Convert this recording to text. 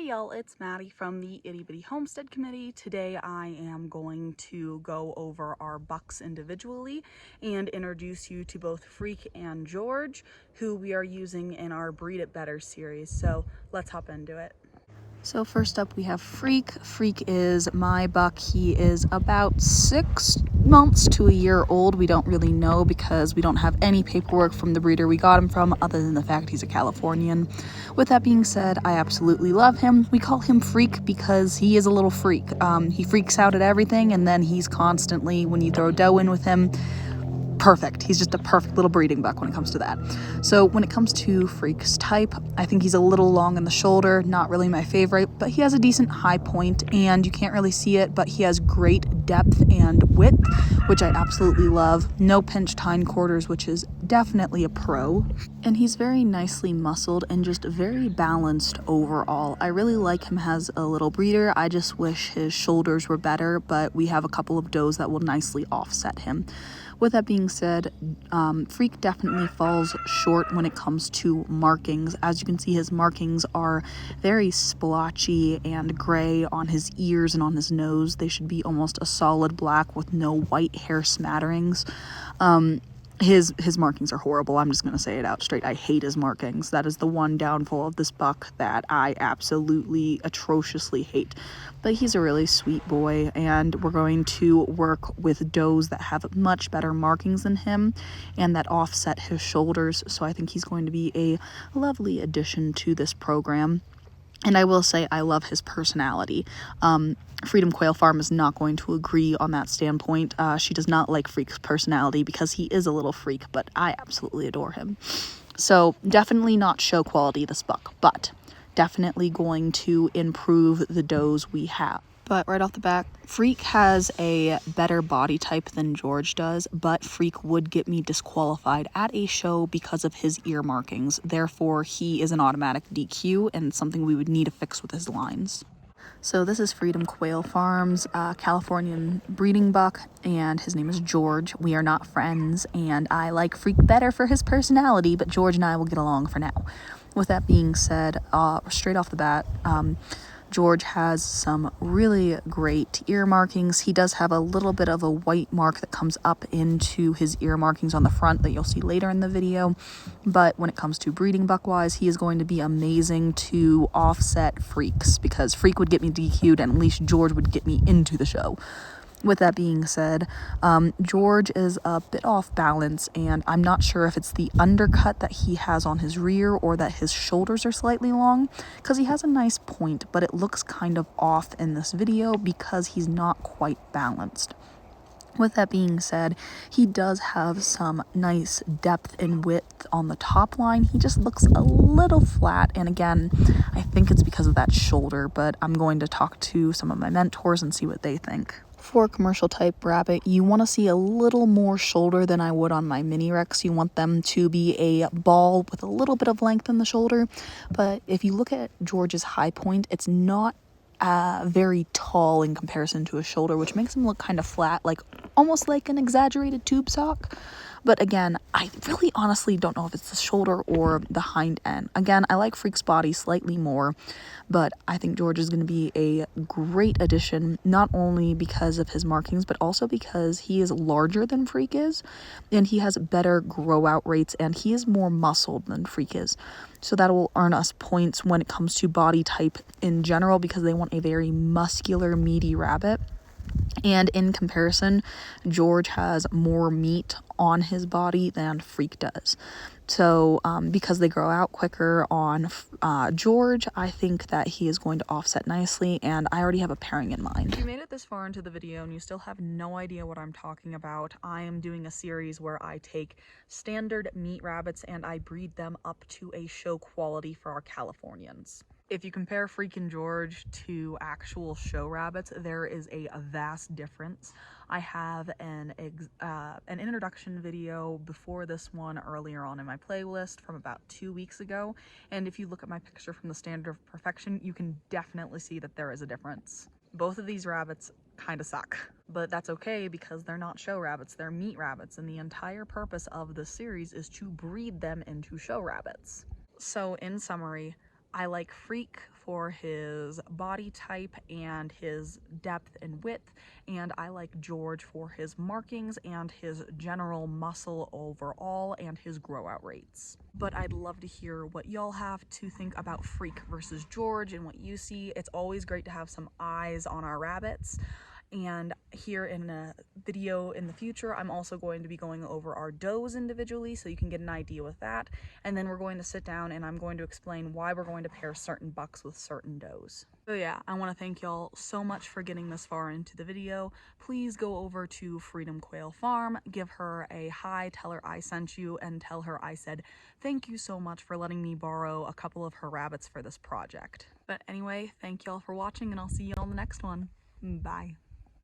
y'all, it's Maddie from the Itty Bitty Homestead Committee. Today I am going to go over our bucks individually and introduce you to both Freak and George, who we are using in our Breed It Better series. So let's hop into it. So first up we have Freak. Freak is my buck. He is about 6 months to a year old. We don't really know because we don't have any paperwork from the breeder we got him from other than the fact he's a Californian. With that being said, I absolutely love him. We call him Freak because he is a little freak. He freaks out at everything, and then he's constantly, when you throw dough in with him, perfect. He's just a perfect little breeding buck when it comes to that. So when it comes to Freak's type, I think he's a little long in the shoulder, not really my favorite, but he has a decent high point and you can't really see it, but he has great depth and width, which I absolutely love. No pinched hindquarters, which is definitely a pro. And he's very nicely muscled and just very balanced overall. I really like him as a little breeder. I just wish his shoulders were better, but we have a couple of does that will nicely offset him. With that being said, Freak definitely falls short when it comes to markings. As you can see, his markings are very splotchy and gray on his ears and on his nose. They should be almost a solid black with no white hair smatterings. His markings are horrible. I'm just going to say it out straight. I hate his markings. That is the one downfall of this buck that I absolutely atrociously hate. But he's a really sweet boy, and we're going to work with does that have much better markings than him and that offset his shoulders. So I think he's going to be a lovely addition to this program. And I will say I love his personality. Freedom Quail Farm is not going to agree on that standpoint. She does not like Freak's personality because he is a little freak, but I absolutely adore him. So definitely not show quality, this buck, but definitely going to improve the does we have. But right off the bat, Freak has a better body type than George does, but Freak would get me disqualified at a show because of his ear markings. Therefore, he is an automatic DQ and something we would need to fix with his lines. So this is Freedom Quail Farm's Californian breeding buck, and his name is George. We are not friends, and I like Freak better for his personality, but George and I will get along for now. With that being said, straight off the bat, George has some really great ear markings. He does have a little bit of a white mark that comes up into his ear markings on the front that you'll see later in the video. But when it comes to breeding buck-wise, he is going to be amazing to offset Freaks because Freak would get me DQ'd and at least George would get me into the show. With that being said, George is a bit off balance, and I'm not sure if it's the undercut that he has on his rear or that his shoulders are slightly long, because he has a nice point, but it looks kind of off in this video because he's not quite balanced. With that being said, he does have some nice depth and width on the top line. He just looks a little flat, and again, I think it's because of that shoulder, but I'm going to talk to some of my mentors and see what they think. For a commercial type rabbit, you want to see a little more shoulder than I would on my mini Rex. You want them to be a ball with a little bit of length in the shoulder. But if you look at George's high point, it's not very tall in comparison to his shoulder, which makes him look kind of flat, like almost like an exaggerated tube sock. But again, I really honestly don't know if it's the shoulder or the hind end. Again, I like Freak's body slightly more, but I think George is going to be a great addition, not only because of his markings, but also because he is larger than Freak is, and he has better grow out rates, and he is more muscled than Freak is. So that will earn us points when it comes to body type in general, because they want a very muscular, meaty rabbit. And in comparison, George has more meat on his body than Freak does. So because they grow out quicker on George, I think that he is going to offset nicely, and I already have a pairing in mind. If you made it this far into the video and you still have no idea what I'm talking about, I am doing a series where I take standard meat rabbits and I breed them up to a show quality for our Californians. If you compare Freak and George to actual show rabbits, there is a vast difference. I have an introduction video before this one earlier on in my playlist from about 2 weeks ago, and if you look at my picture from the Standard of Perfection, you can definitely see that there is a difference. Both of these rabbits kind of suck, but that's okay because they're not show rabbits, they're meat rabbits, and the entire purpose of this series is to breed them into show rabbits. So in summary, I like Freak for his body type and his depth and width, and I like George for his markings and his general muscle overall and his grow out rates. But I'd love to hear what y'all have to think about Freak versus George and what you see. It's always great to have some eyes on our rabbits. And here in a video in the future, I'm also going to be going over our does individually so you can get an idea with that. And then we're going to sit down and I'm going to explain why we're going to pair certain bucks with certain does. So yeah, I want to thank y'all so much for getting this far into the video. Please go over to Freedom Quail Farm, give her a hi, tell her I sent you, and tell her I said thank you so much for letting me borrow a couple of her rabbits for this project. But anyway, thank y'all for watching and I'll see y'all in the next one. Bye.